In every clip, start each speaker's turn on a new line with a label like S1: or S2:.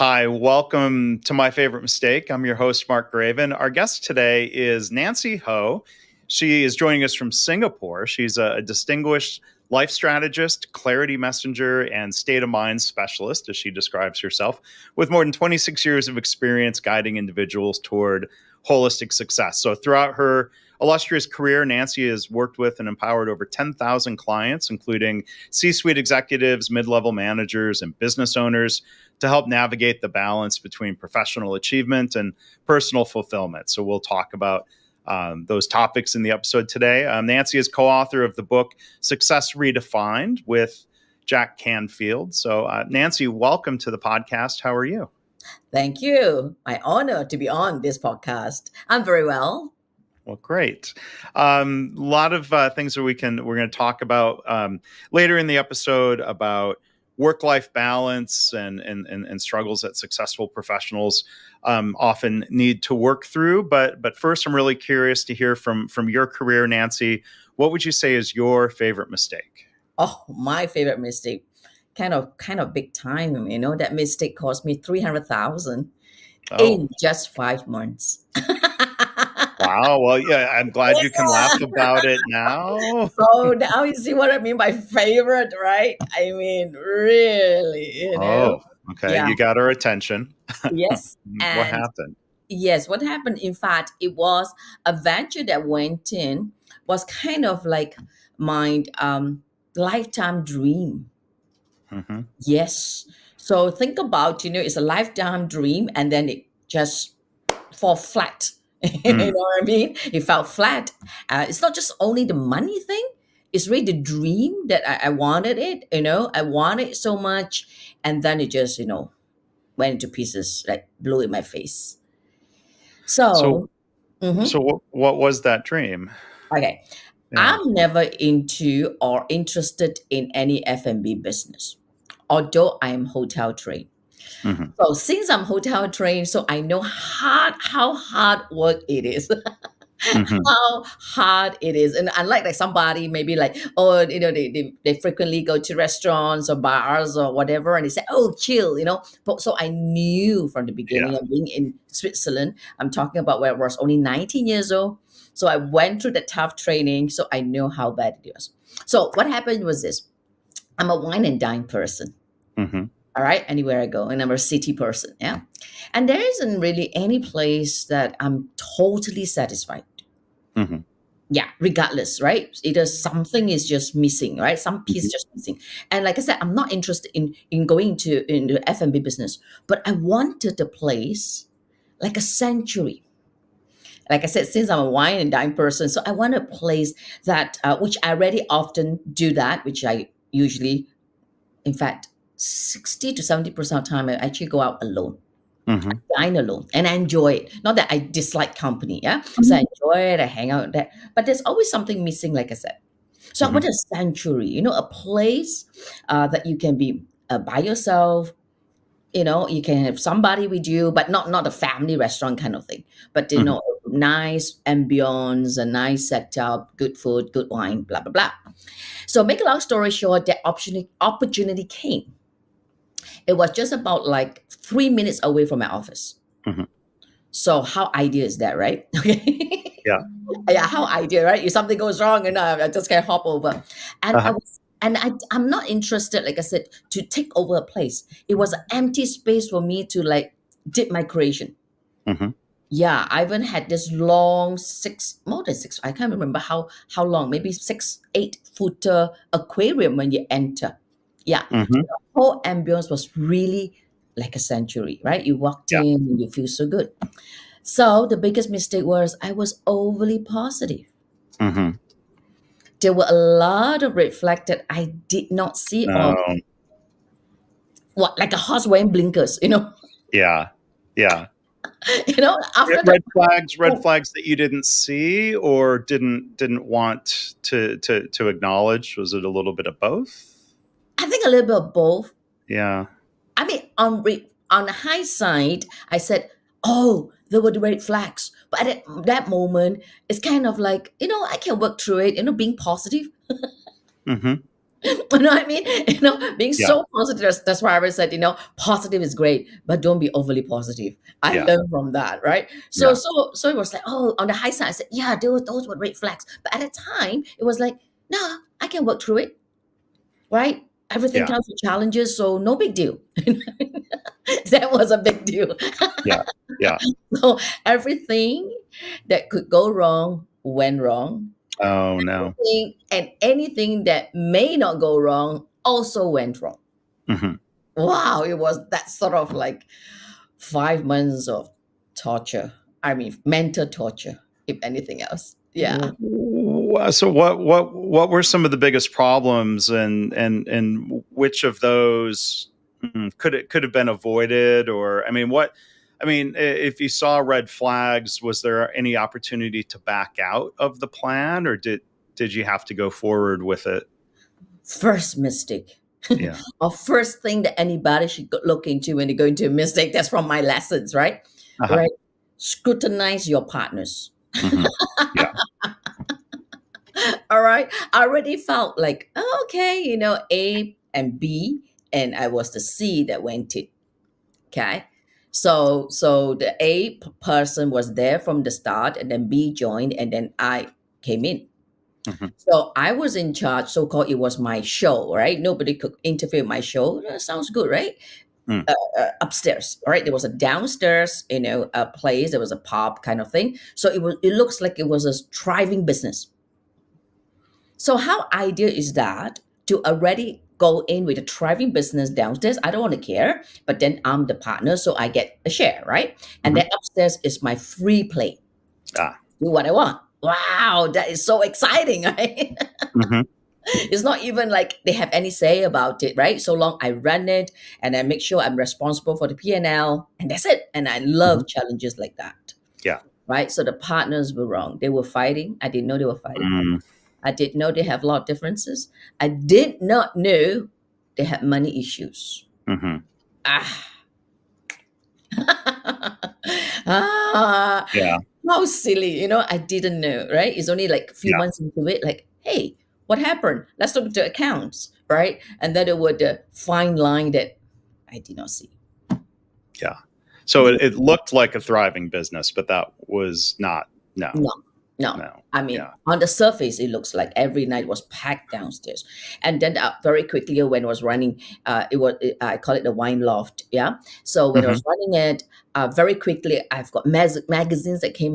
S1: Hi, welcome to My Favorite Mistake. I'm your host, Mark Graban. Our guest today is Nancy Ho. She is joining us from Singapore. She's a distinguished life strategist, clarity messenger, and state of mind specialist, as she describes herself, with more than 26 years of experience guiding individuals toward holistic success. So throughout her illustrious career, Nancy has worked with and empowered over 10,000 clients, including C-suite executives, mid-level managers, and business owners, to help navigate the balance between professional achievement and personal fulfillment. So we'll talk about those topics in the episode today. Nancy is co-author of the book Success Redefined with Jack Canfield. So Nancy, welcome to the podcast. How are you?
S2: Thank you. My honor to be on this podcast. I'm very well.
S1: Well, great. A lot of things that we're going to talk about later in the episode about work-life balance and struggles that successful professionals often need to work through. But first, I'm really curious to hear from your career, Nancy. What would you say is your favorite mistake?
S2: Oh, my favorite mistake. Kind of big time. That mistake cost me 300,000 in just 5 months.
S1: Wow. Well, yeah, I'm glad you can laugh about it now.
S2: So now you see what I mean by favorite, right? I mean, really,
S1: Oh, okay.
S2: Yeah.
S1: You got our attention.
S2: Yes.
S1: What happened?
S2: Yes, what happened, in fact, it was a venture that went in, was kind of like my lifetime dream.
S1: Mm-hmm.
S2: Yes. So think about, it's a lifetime dream and then it just fall flat. You know what I mean? It fell flat. It's not just only the money thing. It's really the dream that I wanted it, I wanted it so much. And then it just, went into pieces, like blew in my face.
S1: So,
S2: Mhm.
S1: what was that dream?
S2: Okay.
S1: Yeah.
S2: I'm never into or interested in any F&B business, although I am hotel trained.
S1: Mm-hmm.
S2: So since I'm hotel trained, so I know how hard work it is.
S1: Mm-hmm.
S2: How hard it is. And unlike like somebody maybe like, they frequently go to restaurants or bars or whatever and they say, oh, chill, But so I knew from the beginning
S1: Yeah.
S2: of being in Switzerland, I'm talking about where I was only 19 years old. So I went through the tough training, so I know how bad it was. So what happened was this. I'm a wine and dine person.
S1: Mm-hmm.
S2: All right, anywhere I go, and I'm a city person. Yeah. And there isn't really any place that I'm totally satisfied.
S1: Mm-hmm.
S2: Yeah, regardless, right? Either something is just missing, right? Some piece just missing. And like I said, I'm not interested in going into F&B business, but I wanted a place like a sanctuary. Like I said, since I'm a wine and dine person, so I want a place that which I already often do that, which I usually, in fact, 60 to 70% of the time I actually go out alone.
S1: Mm-hmm.
S2: Dine alone, and I enjoy it. Not that I dislike company, yeah. So I enjoy it. I hang out there, but there's always something missing, like I said. So I want a sanctuary, a place that you can be by yourself. You can have somebody with you, but not a family restaurant kind of thing. But nice ambience, a nice setup, good food, good wine, blah blah blah. So make a long story short, that opportunity came. It was just about like 3 minutes away from my office.
S1: Mm-hmm.
S2: So how ideal is that, right? Okay.
S1: Yeah.
S2: Yeah, how ideal, right? If something goes wrong, I just can hop over. And I'm not interested, like I said, to take over a place. It was an empty space for me to like dip my creation.
S1: Mm-hmm.
S2: Yeah, I even had this long more than six, I can't remember how long, maybe 6, 8 footer aquarium when you enter. Yeah.
S1: Mm-hmm.
S2: The whole ambience was really like a sanctuary, right? You walked
S1: Yeah.
S2: in and you feel so good. So the biggest mistake was I was overly positive.
S1: Mm-hmm.
S2: There were a lot of red flags that I did not see, or like a horse wearing blinkers,
S1: Yeah. Yeah.
S2: After
S1: Red flags that you didn't see or didn't want to acknowledge. Was it a little bit of both?
S2: I think a little bit of both.
S1: Yeah.
S2: I mean, on the high side, I said, oh, there were the red flags. But at that moment, it's kind of like, I can work through it, being positive.
S1: Mm-hmm.
S2: You know what I mean? Being
S1: Yeah.
S2: so positive. That's why I always said, positive is great, but don't be overly positive. I
S1: Yeah.
S2: learned from that, right? So
S1: Yeah.
S2: so it was like, oh, on the high side, I said, yeah, those were red flags. But at the time, it was like, no, I can work through it, right? Everything
S1: Yeah.
S2: comes with challenges, so no big deal. That was a big deal.
S1: Yeah. Yeah.
S2: So everything that could go wrong went wrong.
S1: Oh no.
S2: And anything that may not go wrong also went wrong.
S1: Hmm.
S2: Wow, it was that sort of like 5 months of torture. I mean, mental torture, if anything else. Yeah.
S1: So what were some of the biggest problems, and which of those could have been avoided? Or if you saw red flags, was there any opportunity to back out of the plan, or did you have to go forward with it?
S2: First mistake.
S1: Yeah.
S2: Or first thing that anybody should look into when they go into a mistake. That's from my lessons, right?
S1: Uh-huh.
S2: Right. Scrutinize your partners.
S1: Hmm. Yeah.
S2: All right. I already felt like, oh, okay, A and B, and I was the C that went it. Okay. So the person was there from the start, and then B joined, and then I came in.
S1: Hmm.
S2: So I was in charge, so called. It was my show, right? Nobody could interfere with my show. That sounds good, right?
S1: Mm.
S2: Upstairs, all right? There was a downstairs, a place. There was a pub kind of thing. So it looks like it was a thriving business. So how ideal is that to already go in with a thriving business downstairs? I don't want to care, but then I'm the partner, so I get a share, right? And
S1: Hmm.
S2: then upstairs is my free play.
S1: Ah.
S2: Do what I want. Wow, that is so exciting, right?
S1: Hmm.
S2: It's not even like they have any say about it, right? So long I run it and I make sure I'm responsible for the P&L, and that's it. And I
S1: Hmm.
S2: love challenges like that,
S1: Yeah.
S2: right? So the partners were wrong. They were fighting. I didn't know they were fighting.
S1: Mm.
S2: I didn't know they have a lot of differences. I did not know they had money issues.
S1: Hmm.
S2: Ah. Ah,
S1: Yeah.
S2: how silly, I didn't know, right? It's only like a few
S1: Yeah.
S2: months into it, like, hey, what happened? Let's look at the accounts, right? And then there were the fine line that I did not see.
S1: Yeah. So it looked like a thriving business, but that was not. No.
S2: No, no.
S1: No.
S2: I mean,
S1: Yeah.
S2: on the surface, it looks like every night was packed downstairs. And then very quickly, when I was running, I call it the wine loft. Yeah. So when I
S1: Hmm.
S2: was running it, very quickly, I've got magazines that came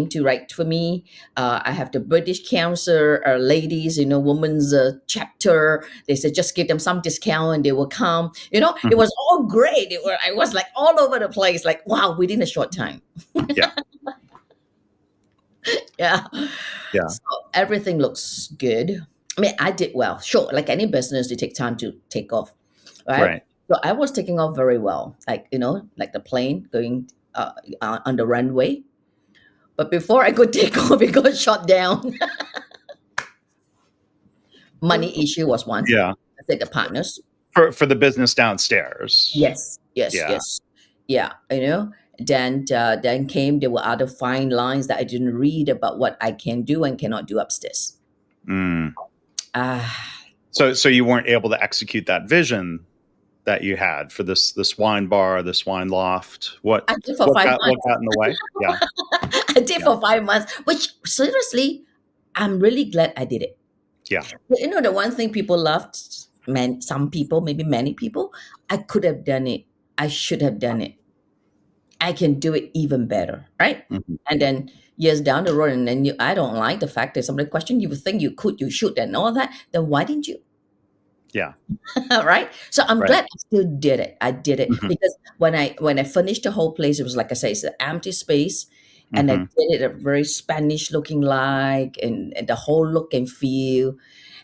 S2: to write for me. I have the British Council ladies, women's chapter. They said just give them some discount and they will come. It
S1: Hmm.
S2: was all great. I was like all over the place, like wow, within a short time.
S1: Yeah.
S2: Yeah.
S1: Yeah.
S2: So everything looks good. I mean, I did well. Sure, like any business, you take time to take off, right?
S1: Right.
S2: So I was taking off very well, like like the plane going on the runway. But before I could take off, it got shot down. Money issue was one.
S1: Yeah.
S2: I said the partners.
S1: For the business downstairs.
S2: Yes, yes,
S1: Yeah.
S2: yes. Yeah, Then came there were other fine lines that I didn't read about what I can do and cannot do upstairs.
S1: Mm.
S2: Ah.
S1: So you weren't able to execute that vision that you had for this wine bar, this wine loft. What
S2: I did for
S1: what
S2: five
S1: got what
S2: months.
S1: got in the way? Yeah.
S2: I did
S1: Yeah.
S2: for 5 months, which seriously, I'm really glad I did it.
S1: Yeah.
S2: But the one thing people loved, some people, maybe many people, I could have done it. I should have done it. I can do it even better, right?
S1: Hmm.
S2: And then years down the road, and then I don't like the fact that somebody question you would think you could, you should, and all that. Then why didn't you?
S1: Yeah.
S2: Right? So I'm
S1: Right.
S2: glad I still did it. I did it
S1: Hmm.
S2: because when I finished the whole place, it was like I say, it's an empty space, and I
S1: Hmm.
S2: did it a very Spanish looking like, and the whole look and feel,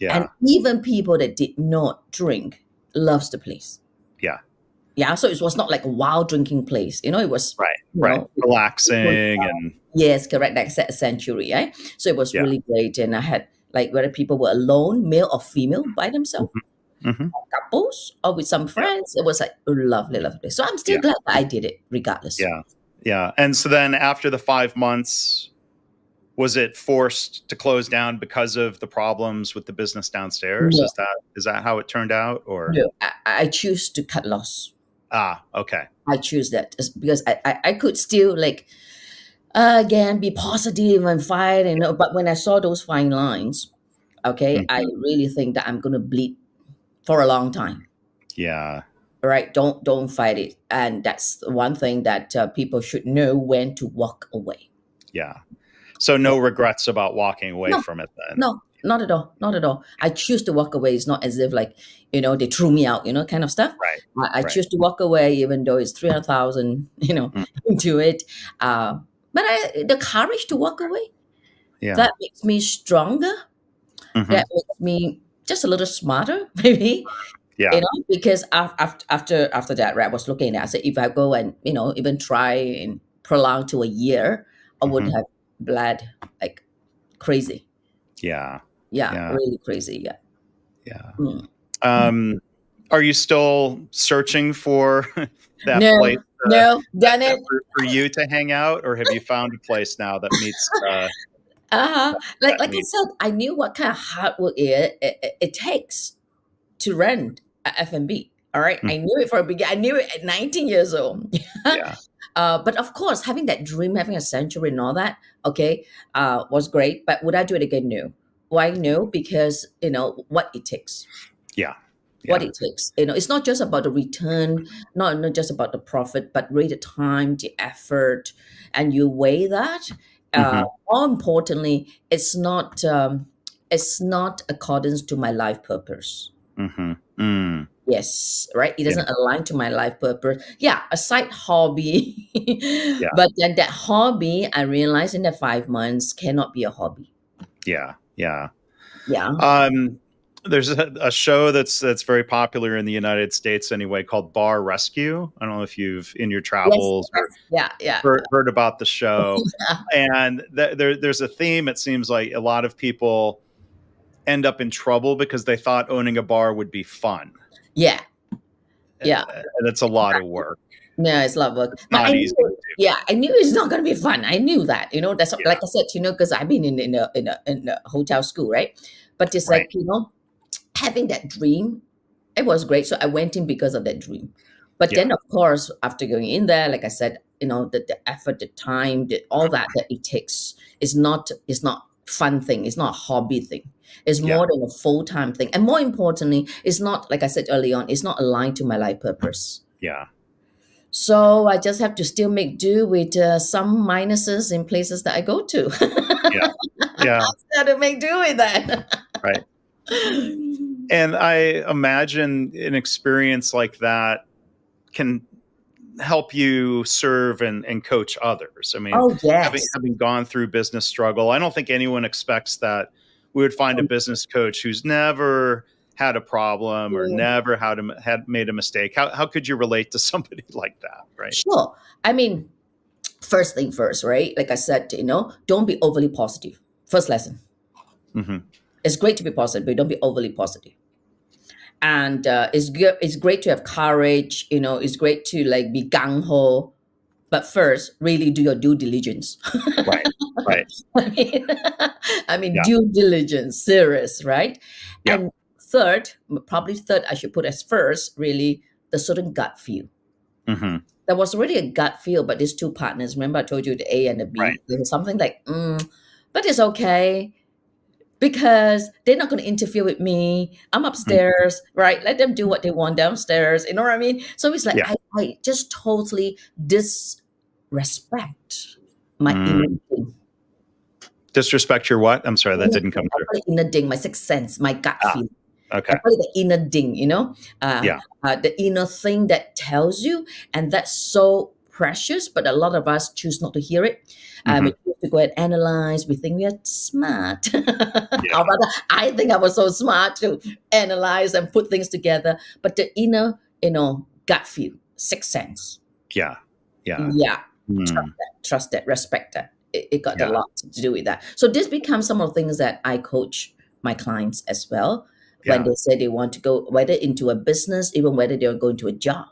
S2: and
S1: Yeah.
S2: even people that did not drink loves the place.
S1: Yeah.
S2: Yeah, so it was not like a wild drinking place. It was,
S1: Right.
S2: you
S1: Right.
S2: know, it was,
S1: Relaxing and
S2: yes, correct, like a sanctuary, right? So it was
S1: yeah.
S2: really great, and I had like whether people were alone, male or female, by themselves,
S1: Hmm. Hmm.
S2: couples, or with some
S1: Yeah.
S2: friends. It was like lovely, lovely. So I'm still
S1: Yeah.
S2: glad that I did it, regardless.
S1: Yeah. Yeah. And so then after the 5 months, Was it forced to close down because of the problems with the business downstairs?
S2: No,
S1: Is that how it turned out, or?
S2: no. I choose to cut loss.
S1: Okay.
S2: I choose that because I could still like again be positive and fight, but when I saw those fine lines, okay, I
S1: Mhm.
S2: really think that I'm gonna bleed for a long time.
S1: Yeah.
S2: Right? Don't fight it, and that's one thing that people should know when to walk away.
S1: Yeah. So
S2: Yeah.
S1: no regrets about walking away
S2: No,
S1: from it then.
S2: no, not at all, not at all. I choose to walk away. It's not as if like they threw me out, kind of stuff.
S1: Right.
S2: I
S1: Right.
S2: choose to walk away, even though it's 300,000,
S1: Mm.
S2: into it. Uh, but the courage to walk away,
S1: Yeah.
S2: that makes me stronger.
S1: Hmm.
S2: That makes me just a little smarter, maybe.
S1: Yeah.
S2: Because after that, right, I was looking at. I said, if I go and even try and prolong to a year, I would
S1: Hmm.
S2: have bled like crazy.
S1: Yeah.
S2: Yeah,
S1: Yeah.
S2: really crazy. Yeah.
S1: Yeah.
S2: Mm.
S1: Um, are you still searching for that place,
S2: No, no, done it.
S1: for you to hang out, or have you found a place now that meets
S2: Uh-huh. Like
S1: that
S2: like I
S1: need?
S2: said, I knew what kind of hard work it takes to run a F&B. All right,
S1: Mm.
S2: I knew it for a beginning. I knew it at 19 years old.
S1: Yeah.
S2: But of course, having that dream, having a sanctuary and all that, okay, was great. But would I do it again? No. Why no? Because what it takes.
S1: Yeah.
S2: What
S1: Yeah.
S2: it takes. It's not just about the return, not just about the profit, but really the time, the effort, and you weigh that.
S1: Hmm.
S2: More importantly, it's not accordance to my life purpose.
S1: Hmm. Mm.
S2: Yes, right. It
S1: Yeah.
S2: doesn't align to my life purpose. Yeah, a side hobby,
S1: Yeah.
S2: but then that hobby, I realized in the 5 months cannot be a hobby.
S1: Yeah. Yeah.
S2: Yeah.
S1: Um, there's a show that's very popular in the United States anyway, called Bar Rescue. I don't know if you've in your
S2: Yes.
S1: travels or
S2: Yes. Yeah. Yeah.
S1: heard about the show. And there's a theme. It seems like a lot of people end up in trouble because they thought owning a bar would be fun.
S2: Yeah. Yeah.
S1: And it's a lot of work.
S2: No, it's a lot of work.
S1: It's
S2: But I
S1: not easy to
S2: knew,
S1: do.
S2: yeah, I knew it's not going to be fun. I knew that. That's
S1: Yeah.
S2: like I said, because I've been in a hotel school, right? But it's
S1: Right.
S2: like having that dream, it was great. So I went in because of that dream. But
S1: Yeah.
S2: then, of course, after going in there, like I said, the effort, the time, all that it takes is not fun thing. It's not a hobby thing. It's
S1: Yeah.
S2: more than a full time thing, and more importantly, it's not like I said early on. It's not aligned to my life purpose.
S1: Yeah.
S2: So I just have to still make do with some minuses in places that I go to.
S1: Yeah. Yeah.
S2: Got to make do with that.
S1: Right. And I imagine an experience like that can help you serve and coach others. I mean,
S2: Oh
S1: having
S2: yes.
S1: having gone through business struggle, I don't think anyone expects that we would find a business coach who's never had a problem or never had made a mistake. How could you relate to somebody like that, right?
S2: Sure. I mean, first thing first, right? Like I said, don't be overly positive. First lesson.
S1: Hmm.
S2: It's great to be positive, but don't be overly positive. And it's good. It's great to have courage. It's great to like be gung ho. But first, really do your due diligence.
S1: Right. Right.
S2: I mean, I mean
S1: Yeah.
S2: due diligence, serious, right?
S1: Yeah.
S2: And third, probably third, I should put as first, really, the certain gut feel.
S1: Hmm.
S2: There was already a gut feel, but these two partners, remember I told you the A and the
S1: Right.
S2: B, there was something like, but it's okay because they're not going to interfere with me. I'm
S1: Mm.
S2: upstairs, right? Let them do what they want downstairs. You know what I mean? So it's like,
S1: Yeah.
S2: I just totally disrespect my inner
S1: Mm.
S2: thing.
S1: Disrespect your what? I'm sorry, that
S2: Inner
S1: didn't come
S2: thing. I
S1: through.
S2: call it inner ding, my sixth sense, my gut
S1: Ah,
S2: feel. I
S1: okay.
S2: call it the inner ding,
S1: Yeah.
S2: the inner thing that tells you, and that's so precious. But a lot of us choose not to hear it.
S1: Hmm.
S2: We choose to go and analyze. We think we are smart. Or
S1: Yeah.
S2: rather, I think I was so smart to analyze and put things together. But the inner, gut feel, sixth sense,
S1: Yeah. Yeah.
S2: yeah,
S1: Mm.
S2: trust that, respect that. It got a
S1: Yeah.
S2: lot to do with that. So this becomes some of the things that I coach my clients as well when
S1: Yeah.
S2: they say they want to go whether into a business, even whether they're going to a job.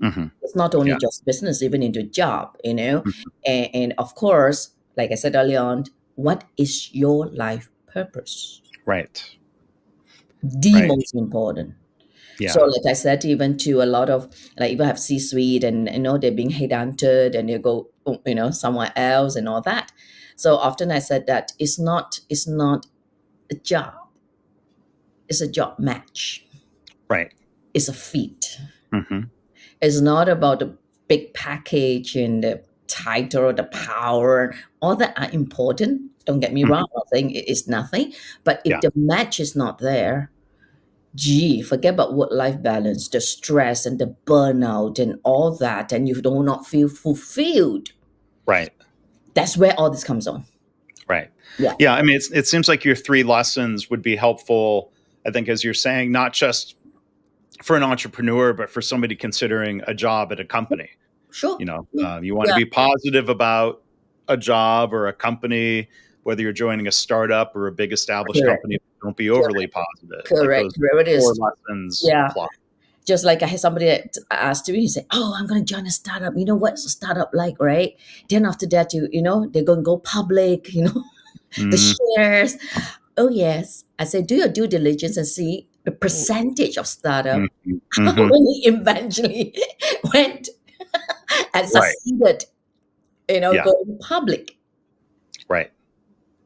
S1: Hmm.
S2: It's not only
S1: Yeah.
S2: just business, even into job,
S1: Mhm.
S2: and of course, like I said earlier on, what is your life purpose?
S1: Right.
S2: The
S1: Right.
S2: most important. So,
S1: Yeah.
S2: like I said, even to a lot of, like, even have C-suite, and they're being headhunted and they go, somewhere else and all that. So often I said that it's not a job, it's a job match,
S1: Right.
S2: it's a fit.
S1: Mm-hmm.
S2: It's not about the big package and the title, the power. All that are important. Don't get me
S1: Mm-hmm.
S2: wrong. I'm not saying it is nothing. But if
S1: Yeah.
S2: the match is not there, gee, forget about work-life balance, the stress and the burnout and all that, and you do not feel fulfilled.
S1: Right.
S2: That's where all this comes on.
S1: Right.
S2: Yeah,
S1: Yeah. I mean, it seems like your three lessons would be helpful, I think, as you're saying, not just for an entrepreneur, but for somebody considering a job at a company.
S2: sure.
S1: You want to
S2: Yeah,
S1: be positive about a job or a company, whether you're joining a startup or a big established
S2: correct,
S1: company. Don't be overly positive. Like
S2: correct.
S1: those
S2: Where it
S1: core
S2: is.
S1: lessons
S2: Yeah.
S1: apply.
S2: Just like I had somebody that asked me, he said, "Oh, I'm going to join a startup. You know what's a startup like, right? Then after that, they're going to go public, the
S1: Mm,
S2: shares." Oh, yes. I said, do your due diligence and see the percentage of startup
S1: mhm, mhm.
S2: when he eventually went and
S1: Right.
S2: succeeded,
S1: Yeah.
S2: going public.
S1: Right.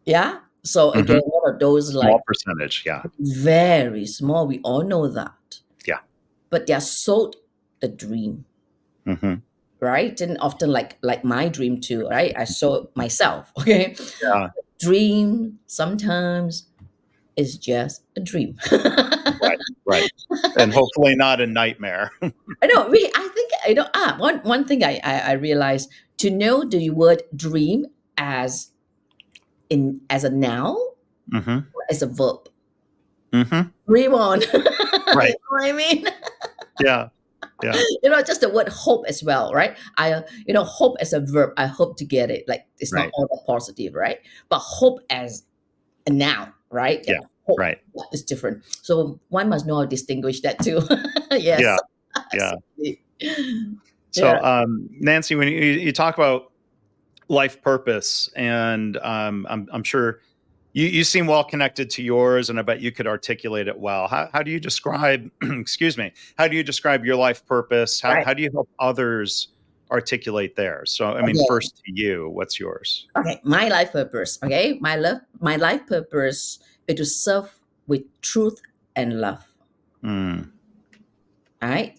S2: Yeah. So
S1: Hmm.
S2: again, one of those like
S1: Small percentage. Yeah.
S2: very small. We all know that.
S1: Yeah.
S2: But they're sold the dream.
S1: Hmm.
S2: Right, and often like my dream too, right? I saw it myself. Okay,
S1: Yeah.
S2: dream sometimes is just a dream.
S1: Right. Right. And hopefully not a nightmare.
S2: I know, really, I think one thing I realized, to know the word dream as as a noun
S1: Hmm.
S2: or as a verb.
S1: Hmm.
S2: Dream on. You know
S1: Right.
S2: what I mean?
S1: Yeah. Yeah.
S2: Just the word hope as well, right? Hope as a verb, I hope to get it, like it's not
S1: Right.
S2: all that positive, right? But hope as a noun, right? Yeah,
S1: Yeah.
S2: hope,
S1: Right.
S2: yeah, is different. So one must know how to distinguish that too. Yes.
S1: Yeah. Yeah.
S2: Absolutely. Yeah.
S1: So, Nancy, when you talk about life purpose, and I'm sure you seem well connected to yours, and I bet you could articulate it well. How do you describe, excuse me, how do you describe your life purpose?
S2: Right.
S1: How do you help others articulate theirs? So, I mean,
S2: Okay.
S1: first to you, what's yours?
S2: Okay. My life purpose. Okay. My life purpose is to serve with truth and love.
S1: Mm,
S2: All right.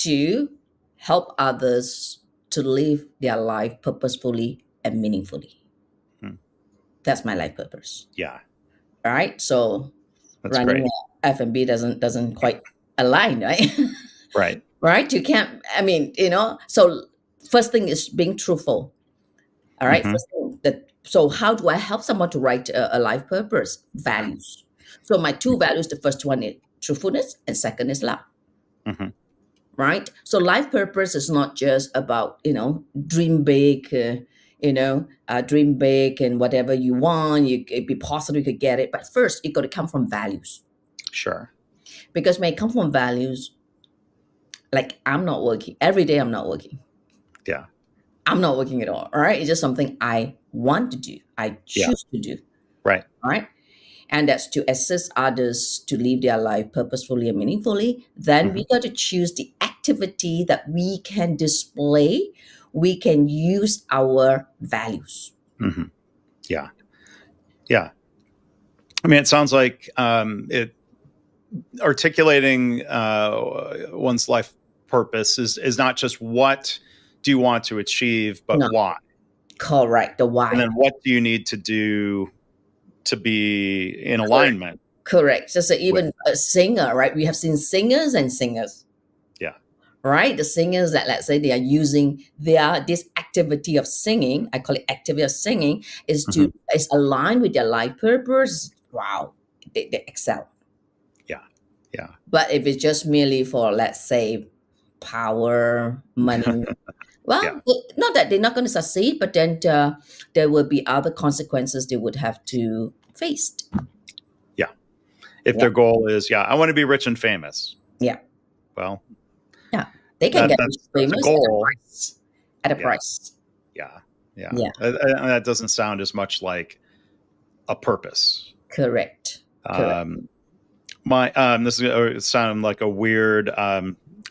S2: To help others to live their life purposefully and meaningfully.
S1: mm,
S2: That's my life purpose.
S1: yeah,
S2: All right. So
S1: that's
S2: running
S1: great.
S2: a F&B doesn't quite align, right?
S1: Right.
S2: Right? You can't, I mean, so first thing is being truthful. All right.
S1: Hmm.
S2: First thing so how do I help someone to write a life purpose? Values. So my two values, the first one is truthfulness and second is love.
S1: Hmm.
S2: Right? So life purpose is not just about, dream big, dream big and whatever you want, you could be positive, you could get it. But first, you got to come from values.
S1: Sure.
S2: Because when it comes from values, like I'm not working every day, I'm not working.
S1: Yeah.
S2: I'm not working at all. All right. It's just something I want to do, I
S1: Yeah.
S2: choose to do.
S1: Right.
S2: All right. And that's to assist others to live their life purposefully and meaningfully. Then
S1: Hmm.
S2: we got to choose the activity that we can display. We can use our values.
S1: Hmm. Yeah. Yeah. I mean, it sounds like it articulating one's life purpose is not just what do you want to achieve, but
S2: No,
S1: why,
S2: correct. The
S1: and
S2: why.
S1: then what do you need to do to be in
S2: Correct.
S1: alignment
S2: Correct. Just
S1: with
S2: even a singer, right? We have seen singers and singers.
S1: yeah.
S2: Right, the singers that, let's say, they are using this activity of singing, I call it activity of singing,
S1: Hmm.
S2: is aligned with their life purpose. Wow, they excel.
S1: Yeah. Yeah.
S2: But if it's just merely for, let's say, power, money,
S1: Yeah.
S2: well, not that they're not going to succeed, but then there will be other consequences they would have to face.
S1: Yeah. If
S2: Yeah,
S1: their goal is, yeah, I want to be rich and famous,
S2: yeah,
S1: well,
S2: yeah. They can get
S1: that's a
S2: famous at a
S1: goal.
S2: price. At a
S1: Yeah.
S2: price.
S1: Yeah. Yeah.
S2: Yeah.
S1: That doesn't sound as much like a purpose.
S2: Correct. Correct.
S1: Um, my this is going to sound like a weird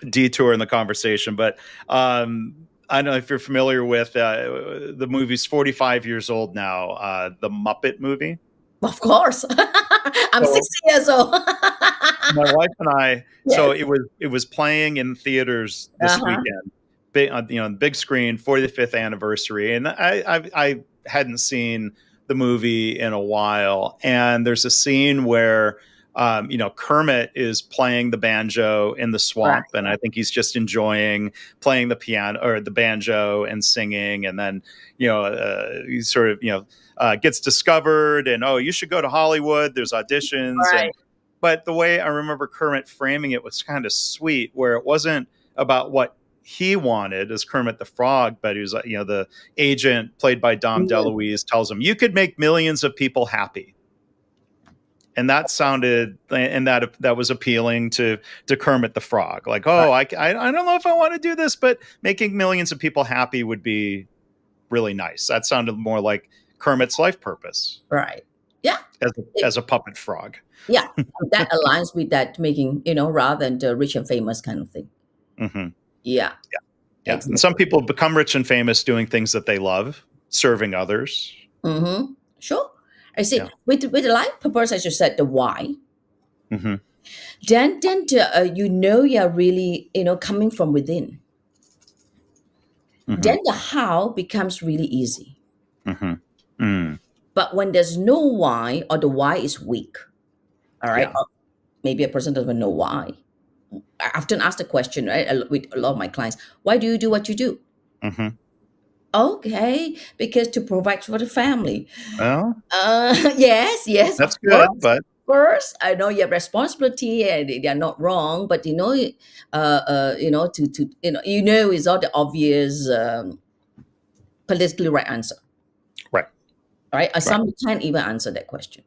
S1: detour in the conversation, but I don't know if you're familiar with the movie's 45 years old now, the Muppet movie.
S2: Of course. I'm
S1: So
S2: 60 years old.
S1: my wife and I,
S2: Yes.
S1: so it was playing in theaters this
S2: Uh-huh.
S1: weekend, big, big screen, 45th anniversary, and I hadn't seen the movie in a while, and there's a scene where Kermit is playing the banjo in the
S2: Right.
S1: swamp, and I think he's just enjoying playing the piano or the banjo and singing, and then he sort of gets discovered, and oh, you should go to Hollywood. There's auditions,
S2: Right.
S1: but the way I remember Kermit framing it was kind of sweet, where it wasn't about what he wanted as Kermit the Frog, but he was like, the agent played by Dom
S2: Mm,
S1: DeLuise tells him, you could make millions of people happy. And that sounded, and that was appealing to Kermit the Frog. Like, oh,
S2: right.
S1: I don't know if I want to do this, but making millions of people happy would be really nice. That sounded more like Kermit's life purpose
S2: Right. Yeah.
S1: as
S2: It-
S1: a puppet frog.
S2: yeah. That aligns with that making, rather than the rich and famous kind of thing.
S1: Mm-hmm.
S2: Yeah.
S1: Yeah. And some
S2: Exactly.
S1: people become rich and famous doing things that they love, serving others.
S2: Mm-hmm. Sure. I see.
S1: Yeah.
S2: With the life purpose, as you said, the why,
S1: Mm-hmm.
S2: then you're really, coming from within.
S1: Mm-hmm.
S2: Then the how becomes really easy.
S1: Mm-hmm. Mm.
S2: But when there's no why, or the why is weak, all right,
S1: Yeah.
S2: or maybe a person doesn't know why. I often ask the question, right, with a lot of my clients, why do you do what you do?
S1: Mm-hmm.
S2: Okay, because to provide for the family.
S1: Well,
S2: Yes, yes, of
S1: that's good,
S2: course.
S1: but
S2: First, I know you have responsibility, and they're not wrong, but it's all the obvious politically right answer,
S1: right,
S2: right?
S1: right.
S2: Some can't even answer that question,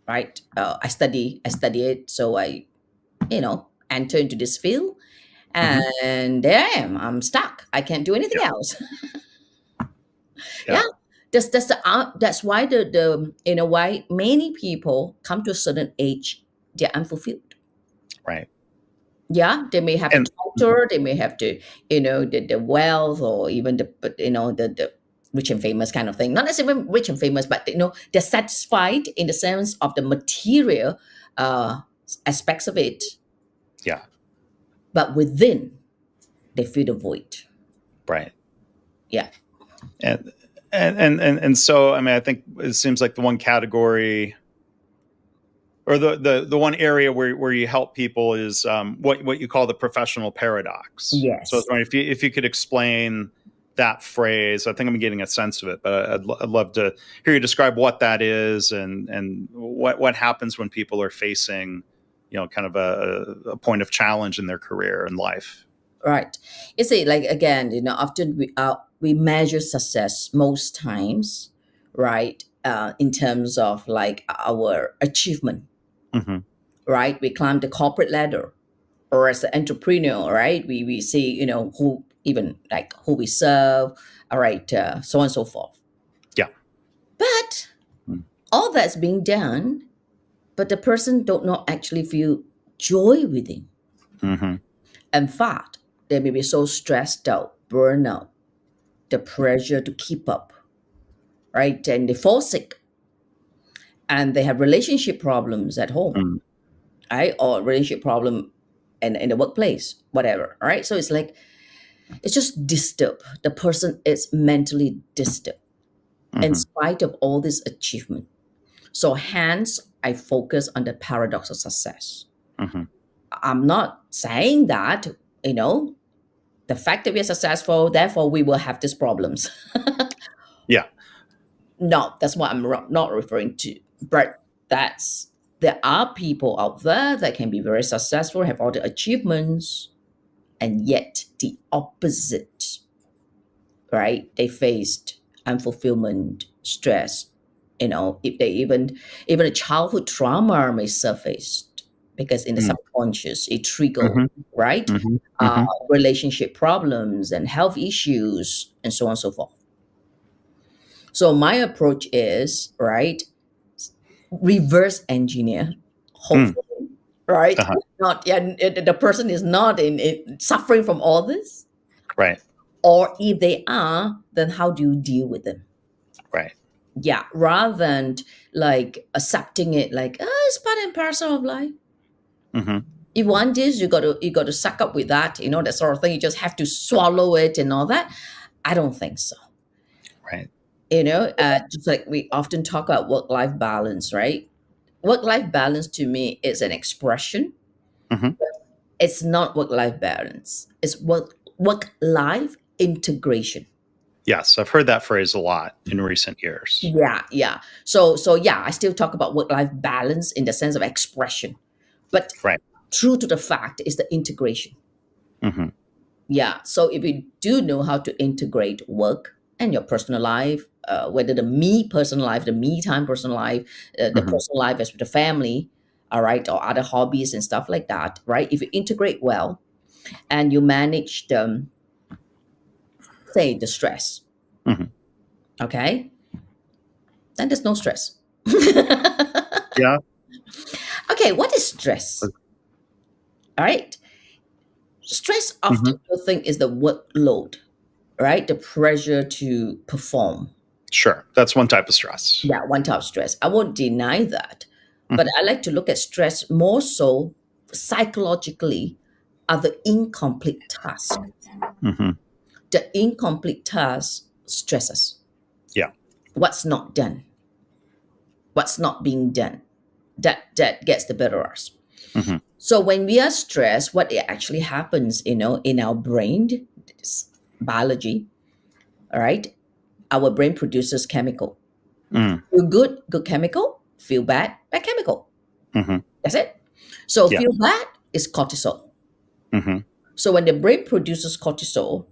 S2: right? I study it, so I enter into this field,
S1: Mm-hmm.
S2: and there I am. I'm stuck. I can't do anything
S1: Yeah.
S2: else.
S1: Yeah.
S2: Yeah, that's why why many people come to a certain age, they're unfulfilled.
S1: Right.
S2: Yeah, they may have the
S1: And
S2: title, they may have the wealth, or even the rich and famous kind of thing. Not necessarily rich and famous, but they're satisfied in the sense of the material uh, aspects of it,
S1: yeah.
S2: but within they feel the void.
S1: Right.
S2: Yeah.
S1: And and so I mean, I think it seems like the one category or the one area where you help people is what you call the professional paradox. So I was
S2: Yes.
S1: wondering if you could explain that phrase. I think I'm getting a sense of it, but I'd love to hear you describe what that is and what happens when people are facing, kind of a point of challenge in their career and life.
S2: Right. You see, like again, often we measure success most times, right? In terms of like our achievement,
S1: Mm-hmm.
S2: right? We climb the corporate ladder, or as an entrepreneur, right? We see, who even like who we serve, all right, so on and so forth.
S1: Yeah.
S2: But all that's being done, but the person don't not actually feel joy within.
S1: Mm-hmm.
S2: In fact, they may be so stressed out, burnout, the pressure to keep up, right? And they fall sick, and they have relationship problems at home,
S1: Mm-hmm.
S2: right? Or relationship problem in the workplace, whatever, right? So it's like, it's just disturbed. The person is mentally disturbed in
S1: Mm-hmm.
S2: spite of all this achievement. So hence, I focus on the paradox of success.
S1: Mm-hmm.
S2: I'm not saying that, the fact that we are successful, therefore we will have these problems.
S1: Yeah.
S2: No, that's what I'm not referring to. But that's there are people out there that can be very successful, have all the achievements, and yet the opposite, right? They faced unfulfillment, stress. If they even a childhood trauma may surface because in the subconscious it triggered,
S1: Mm-hmm.
S2: right?
S1: Mm-hmm.
S2: Uh,
S1: Mm-hmm.
S2: relationship problems and health issues and so on and so forth. So my approach is, right, reverse engineer,
S1: Mm.
S2: hopefully, right?
S1: Uh-huh.
S2: Not yeah, the person is not in suffering from all this,
S1: Right.
S2: or if they are, then how do you deal with them?
S1: Right.
S2: Yeah, rather than like accepting it like it's part and parcel of life.
S1: Hmm.
S2: If you want this, you got to suck up with that, that sort of thing. You just have to swallow it and all that. I don't think so.
S1: Right.
S2: Just like we often talk about work-life balance, right? Work-life balance to me is an expression.
S1: Hmm.
S2: It's not work-life balance. It's work-life integration.
S1: Yes, I've heard that phrase a lot in recent years.
S2: Yeah, yeah. So yeah, I still talk about work-life balance in the sense of expression, but
S1: Right.
S2: true to the fact is the integration.
S1: Hmm.
S2: Yeah. So if you do know how to integrate work and your personal life, whether the me personal life, the me time personal life, the
S1: Hmm.
S2: personal life as with the family, all right, or other hobbies and stuff like that, right? If you integrate well and you manage the, say, the stress,
S1: Hmm.
S2: okay, then there's no stress.
S1: Yeah.
S2: Okay, what is stress? All right. Stress often
S1: Hmm.
S2: you think is the workload, right? The pressure to perform.
S1: Sure. That's one type of stress.
S2: Yeah, one type of stress. I won't deny that. But
S1: Hmm.
S2: I like to look at stress more so psychologically are the incomplete task.
S1: Hmm.
S2: The incomplete task stresses.
S1: Yeah.
S2: What's not done, what's not being done. That gets the better of us.
S1: Hmm.
S2: So when we are stressed, what it actually happens, in our brain, it's biology, all right? Our brain produces chemical.
S1: Mm.
S2: Feel good, good chemical. Feel bad, bad chemical.
S1: Hmm.
S2: That's it. So
S1: Yeah.
S2: feel bad is cortisol.
S1: Hmm.
S2: So when the brain produces cortisol,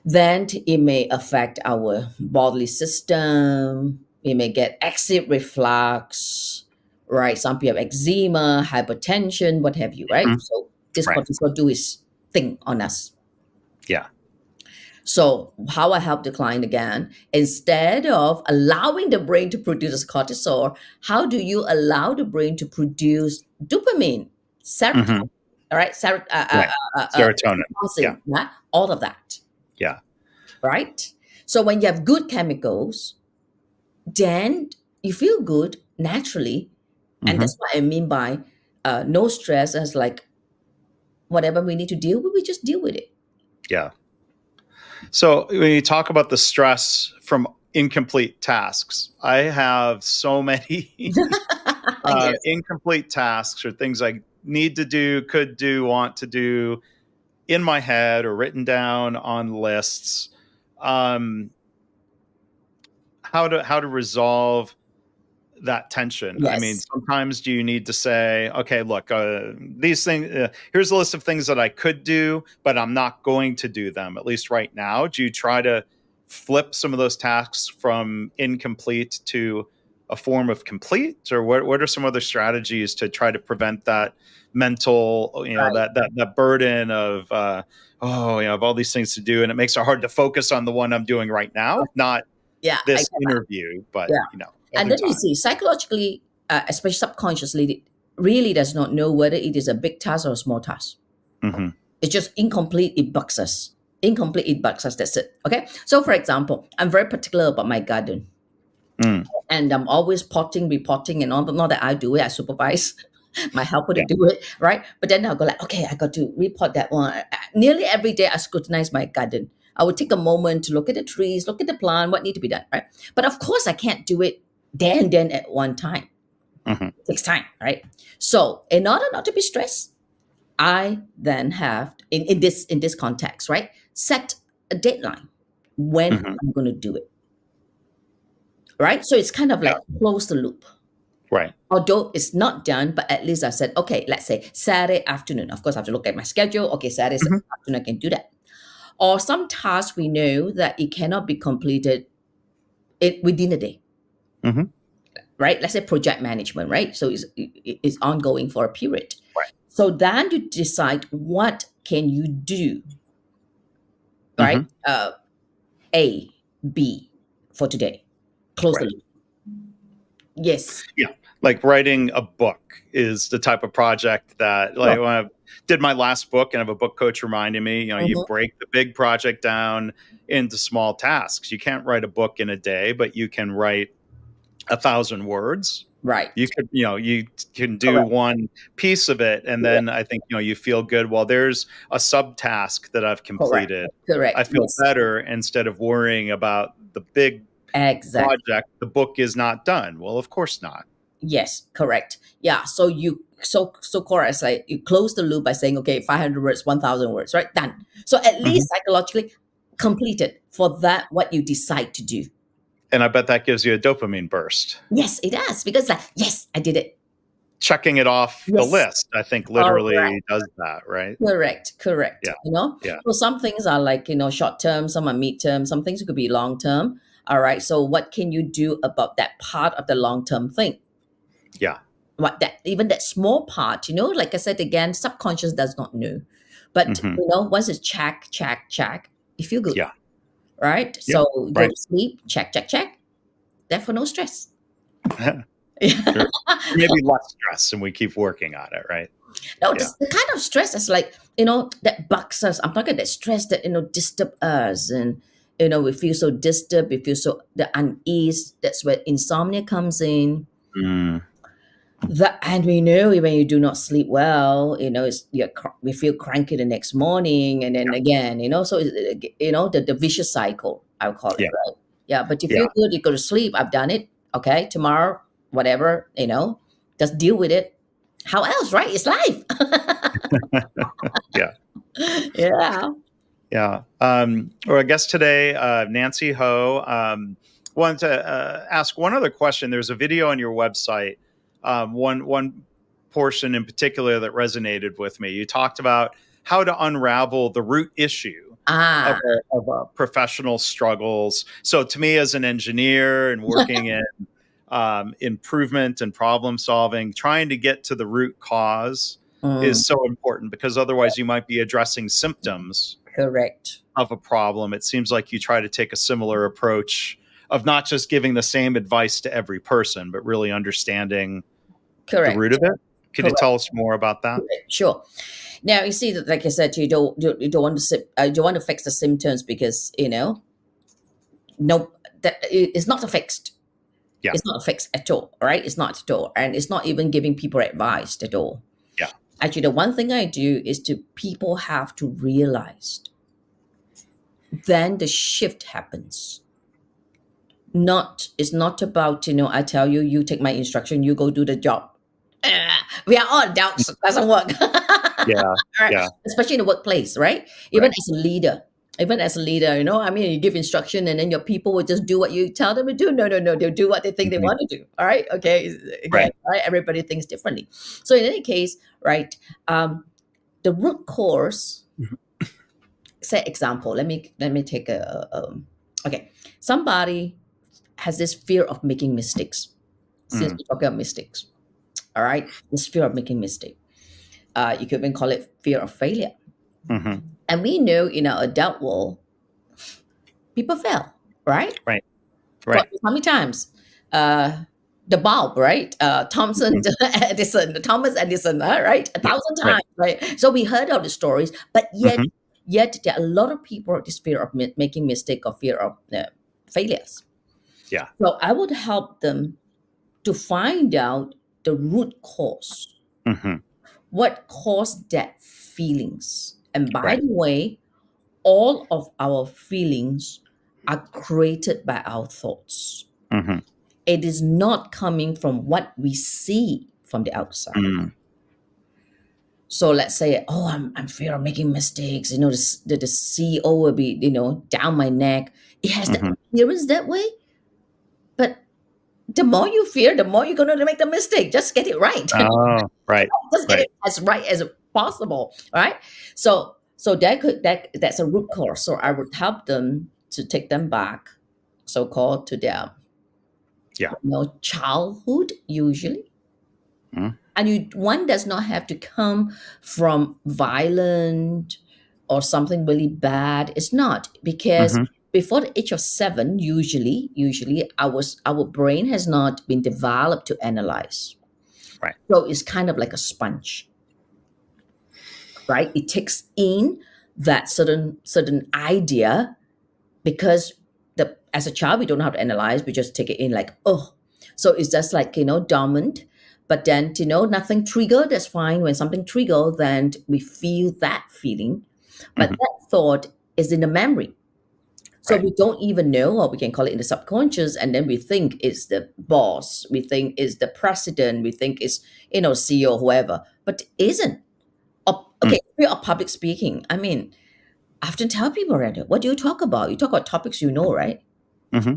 S2: then it may affect our bodily system. We may get acid reflux, right? Some people have eczema, hypertension, what have you, right?
S1: Hmm.
S2: So this
S1: Right.
S2: cortisol do its thing on us.
S1: Yeah.
S2: So, how I help the client again, instead of allowing the brain to produce cortisol, how do you allow the brain to produce dopamine,
S1: Hmm.
S2: serotonin, all right,
S1: Right. Serotonin. Yeah.
S2: yeah? All of that,
S1: Yeah.
S2: right? So, when you have good chemicals, then you feel good naturally. And
S1: Hmm.
S2: that's what I mean by no stress, as like whatever we need to deal with, we just deal with it.
S1: Yeah. So when you talk about the stress from incomplete tasks, I have so many
S2: Yes.
S1: incomplete tasks or things I need to do, could do, want to do in my head or written down on lists. Um, how to resolve that tension. I mean,
S2: Yes.
S1: sometimes do you need to say, okay, look, these things, here's a list of things that I could do, but I'm not going to do them, at least right now. Do you try to flip some of those tasks from incomplete to a form of complete? Or what are some other strategies to try to prevent that mental,
S2: Right.
S1: that burden of, oh, I have all these things to do. And it makes it hard to focus on the one I'm doing right now, not
S2: Yeah, I
S1: this
S2: get that.
S1: interview, but,
S2: Yeah. And
S1: other
S2: then you
S1: time.
S2: see, psychologically, especially subconsciously, it really does not know whether it is a big task or a small task.
S1: Hmm.
S2: It's just incomplete, it bugs us. Incomplete, it bugs us. That's it. Okay. So, for example, I'm very particular about my garden.
S1: Mm.
S2: And I'm always potting, repotting, and all. Not that I do it, I supervise my helper to
S1: Yeah.
S2: do it, right? But then I'll go like, okay, I got to repot that one. Nearly every day, I scrutinize my garden. I would take a moment to look at the trees, look at the plant, what need to be done, right? But of course, I can't do it then at one time.
S1: Mhm.
S2: It takes time, right? So, in order not to be stressed, I then have in this context, right? Set a deadline when
S1: Mhm.
S2: I'm going to do it, right? So it's kind of
S1: Yeah.
S2: like close the loop.
S1: Right.
S2: Although it's not done, but at least I said, okay, let's say Saturday afternoon. Of course, I have to look at my schedule. Okay, Saturday
S1: Mhm.
S2: afternoon, I can do that. Or some tasks we know that it cannot be completed within a day,
S1: Mhm.
S2: right? Let's say project management, right? So it's ongoing for a period.
S1: Right.
S2: So then you decide what can you do, right?
S1: Mhm.
S2: A, B for today. Close the
S1: Right.
S2: loop. Yes.
S1: Yeah. Like writing a book is the type of project that,
S2: Sure.
S1: like, when I did my last book and I have a book coach reminding me, you
S2: Mhm.
S1: break the big project down into small tasks. You can't write a book in a day, but you can write 1,000 words.
S2: Right.
S1: You can do
S2: Correct.
S1: one piece of it, and
S2: Correct.
S1: then I think you feel good. Well, there's a subtask that I've
S2: Correct.
S1: completed. I
S2: Correct.
S1: feel
S2: Yes.
S1: better instead of worrying about the big
S2: Exactly.
S1: project. The book is not done. Well, of course not.
S2: Yes. Correct. Yeah. So correct. It's like you close the loop by saying, okay, 500 words, 1,000 words, right? Done. So at
S1: Mhm.
S2: least psychologically completed for that what you decide to do.
S1: And I bet that gives you a dopamine burst.
S2: Yes, it does because like yes, I did it.
S1: Checking it off the
S2: Yes.
S1: list, I think,
S2: Correct.
S1: literally does that, right?
S2: Correct. Correct.
S1: Yeah.
S2: You know,
S1: Yeah.
S2: so some things are like short term, some are mid term, some things could be long term. All right. So what can you do about that part of the long term thing?
S1: Yeah.
S2: What that even that small part, like I said again, subconscious does not know, but
S1: Hmm.
S2: once it's check, you feel good,
S1: Yeah.
S2: right?
S1: Yeah.
S2: So go
S1: Right.
S2: to sleep, check, therefore no stress.
S1: Sure.
S2: Yeah.
S1: Maybe less stress, and we keep working on it, right?
S2: No,
S1: Yeah.
S2: this the kind of stress that's like that bugs us. I'm talking that stress that disturb us, and we feel so disturbed, we feel so the unease. That's where insomnia comes in.
S1: Mm.
S2: And we know when you do not sleep well, we feel cranky the next morning, and then again, so the vicious cycle, I'll call it,
S1: Yeah.
S2: right? Yeah, but you feel
S1: Yeah.
S2: good, you go to sleep. I've done it. Okay, tomorrow, whatever, just deal with it. How else, right? It's life.
S1: Yeah.
S2: Yeah.
S1: Yeah. Or I guess today, Nancy Ho wanted to ask one other question. There's a video on your website, one portion in particular that resonated with me. You talked about how to unravel the root issue of,
S2: Ah,
S1: professional struggles. So, to me, as an engineer and working in improvement and problem solving, trying to get to the root cause
S2: mm,
S1: is so important, because otherwise you might be addressing symptoms
S2: correct.
S1: of a problem. It seems like you try to take a similar approach of not just giving the same advice to every person, but really understanding the root
S2: Correct.
S1: of it. Could you
S2: Correct.
S1: tell us more about that?
S2: Sure. Now you see that, like I said, you don't want to you don't want to fix the symptoms because no, it's not a fixed.
S1: Yeah.
S2: It's not a fix at all, right? It's not at all, and it's not even giving people advice at all.
S1: Yeah.
S2: Actually, the one thing I do is to people have to realize. Then the shift happens. It's not about I tell you, you take my instruction, you go do the job. We are all adults. It doesn't work.
S1: Yeah.
S2: Right?
S1: Yeah.
S2: Especially in the workplace, right?
S1: Right.
S2: Even as a leader, I mean, you give instruction and then your people will just do what you tell them to do. No, no, no, they'll do what they think they
S1: Mhm.
S2: want to do. All right, okay, again,
S1: Right.
S2: all right, everybody thinks differently. So in any case, right, the root cause. Say example. Let me take okay. Somebody has this fear of making mistakes. Since
S1: Mm.
S2: we're talking about mistakes, all right, this fear of making mistake. You could even call it fear of failure.
S1: Hmm.
S2: And we know in our adult world, people fail, right?
S1: Right.
S2: God
S1: Right.
S2: knows how many times? The bulb, right?
S1: Mhm.
S2: Thomas Edison, right? A
S1: Yeah.
S2: thousand
S1: Right.
S2: times, right? So we heard of the stories, but yet,
S1: Hmm.
S2: yet there are a lot of people with this fear of making mistake or fear of failures.
S1: Yeah.
S2: So I would help them to find out the root cause.
S1: Hmm.
S2: What caused that feelings? And by
S1: Right.
S2: the way, all of our feelings are created by our thoughts.
S1: Hmm.
S2: It is not coming from what we see from the outside.
S1: Mm.
S2: So let's say, oh, I'm fear of making mistakes. The CEO will be, down my neck. It has the
S1: Hmm.
S2: appearance that way, but the more you fear, the more you're going to make the mistake. Just get it right.
S1: Oh, right.
S2: Just get
S1: Right.
S2: it as right as possible, right? So that's a root cause. So I would help them to take them back, so called to their
S1: Yeah.
S2: childhood usually.
S1: Mm.
S2: And one does not have to come from violent or something really bad. It's not because
S1: Hmm.
S2: before the age of 7, usually our brain has not been developed to analyze.
S1: Right.
S2: So it's kind of like a sponge, right? It takes in that certain idea because the as a child we don't know how to analyze. We just take it in like, oh, so it's just like, dormant. But then, nothing triggered, that's fine. When something triggered, then we feel that feeling. But
S1: Hmm.
S2: that thought is in the memory. So
S1: Right.
S2: we don't even know, or we can call it in the subconscious, and then we think it's the boss, we think it's the president, we think it's, CEO, whoever, but it isn't.
S1: Mm.
S2: Okay, fear of public speaking. I mean, I often tell people, right, what do you talk about? You talk about topics you know, right?
S1: Hmm.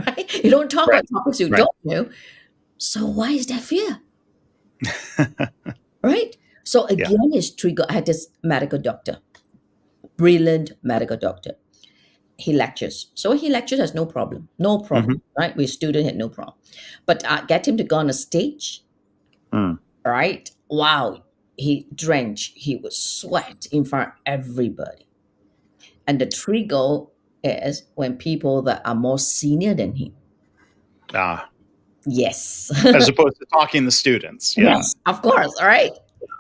S2: Right? You don't talk
S1: Right.
S2: about topics you
S1: Right.
S2: don't know. So why is that fear? Right? So
S1: Yeah.
S2: again, it's trigger. I had this medical doctor, brilliant medical doctor. He lectures. So he lectures has no problem. No problem.
S1: Hmm.
S2: Right? We student had no problem. But get him to go on a stage,
S1: Mm.
S2: right? Wow. He drenched. He was sweat in front of everybody. And the trigger is when people that are more senior than him.
S1: Ah,
S2: Yes.
S1: as opposed to talking to students. Yeah.
S2: Yes, of course. All right.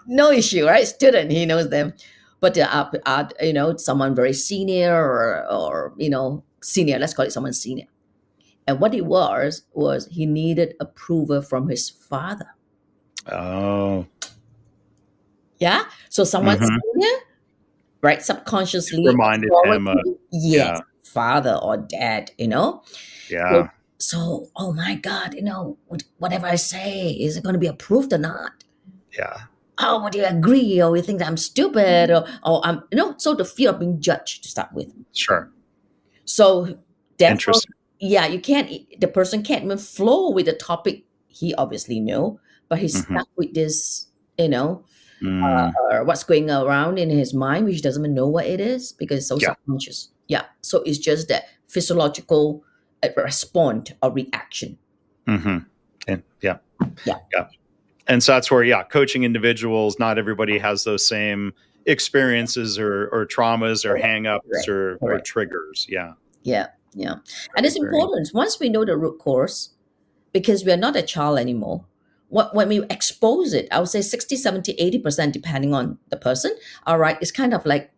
S2: No issue, right? Student, he knows them. But someone very senior or senior, let's call it someone senior. And what it was he needed approval from his father.
S1: Oh.
S2: Yeah. So someone
S1: Hmm.
S2: senior, right? Subconsciously,
S1: Reminded him of,
S2: authority, yes,
S1: yeah.
S2: father or dad. So,
S1: Yeah.
S2: oh my God, whatever I say, is it going to be approved or not?
S1: Yeah.
S2: Oh, would you agree? Or you think that I'm stupid? Or I'm, so the fear of being judged to start with.
S1: Sure.
S2: So therefore,
S1: Interesting.
S2: yeah, the person can't even flow with the topic he obviously know, but he's
S1: Hmm.
S2: stuck with this, you know,
S1: Mm.
S2: or what's going around in his mind, which doesn't even know what it is because it's so
S1: Yeah.
S2: subconscious. Yeah. So it's just that physiological response or reaction.
S1: Hmm. And yeah.
S2: Yeah.
S1: Yeah. And so that's where, yeah, coaching individuals, not everybody has those same experiences or traumas or
S2: Correct.
S1: hangups
S2: Correct.
S1: or
S2: Correct.
S1: triggers. Yeah.
S2: Yeah. Yeah. And
S1: Very,
S2: it's
S1: very.
S2: important once we know the root cause, because we are not a child anymore. When we expose it, I would say 60, 70, 80%, depending on the person, all right, it's kind of like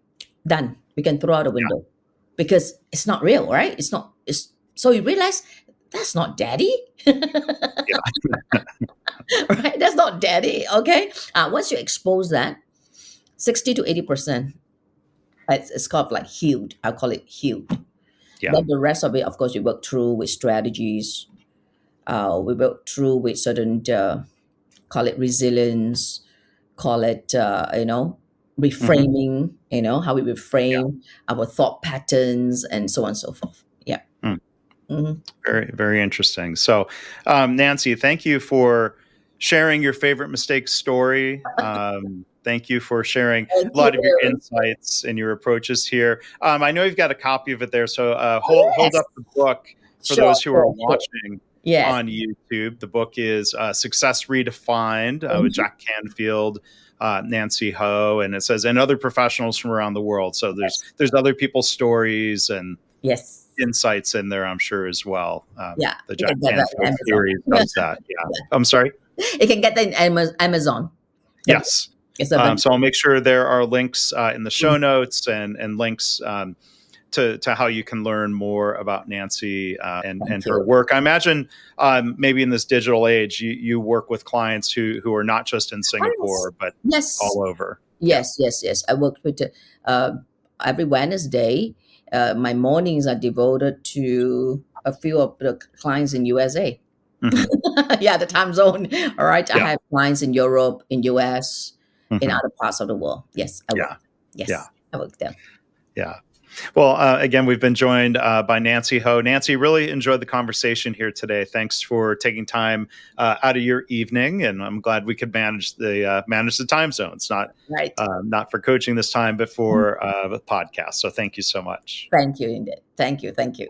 S2: done. We can throw out the window because it's not real, right? It's not, so you realize that's not daddy,
S1: Yeah.
S2: right? That's not daddy, okay? Once you expose that, 60 to 80%, it's called like healed. I'll call it healed.
S1: Yeah.
S2: Then the rest of it, of course, we work through with strategies. We work through with certain call it resilience, call it
S1: Hmm.
S2: reframing, how we
S1: Yeah.
S2: reframe our thought patterns and so on and so forth. Yeah.
S1: Mm.
S2: Hmm.
S1: Very, very interesting. So, Nancy, thank you for sharing your favorite mistake story. Thank you for sharing
S2: Thank
S1: a
S2: you.
S1: lot of your insights and your approaches here. I know you've got a copy of it there, so hold
S2: Yes.
S1: up the book for
S2: Sure,
S1: those who are
S2: sure, sure.
S1: watching
S2: Yes.
S1: on YouTube. The book is Success Redefined with
S2: Mhm.
S1: Jack Canfield, Nancy Ho, and it says and other professionals from around the world. So
S2: Yes.
S1: there's other people's stories and
S2: Yes.
S1: insights in there, I'm sure, as well.
S2: Yeah.
S1: The
S2: You
S1: Jack
S2: can get that in
S1: Canfield
S2: Amazon.
S1: series does that. Yeah. I'm sorry.
S2: You can get that in Amazon. The book
S1: Yes.
S2: is available.
S1: So I'll make sure there are links in the
S2: Mm.
S1: show notes and links to how you can learn more about Nancy and
S2: Thank
S1: her
S2: you.
S1: work. I imagine maybe in this digital age, you work with clients who are not just in
S2: Yes.
S1: Singapore, but
S2: Yes.
S1: all over. Yeah.
S2: Yes, yes, yes. I worked with uh, every Wednesday. My mornings are devoted to a few of the clients in USA.
S1: Hmm.
S2: Yeah, the time zone. All right. I
S1: Yeah.
S2: have clients in Europe, in US, in
S1: Hmm.
S2: other parts of the world. Yes, I work.
S1: Yeah. Yeah.
S2: Yes, I work there.
S1: Yeah. Well, again, we've been joined by Nancy Ho. Nancy, really enjoyed the conversation here today. Thanks for taking time out of your evening, and I'm glad we could manage the time zones.
S2: Right.
S1: Not for coaching this time, but for the podcast. So, thank you so much.
S2: Thank you, indeed. Thank you. Thank you.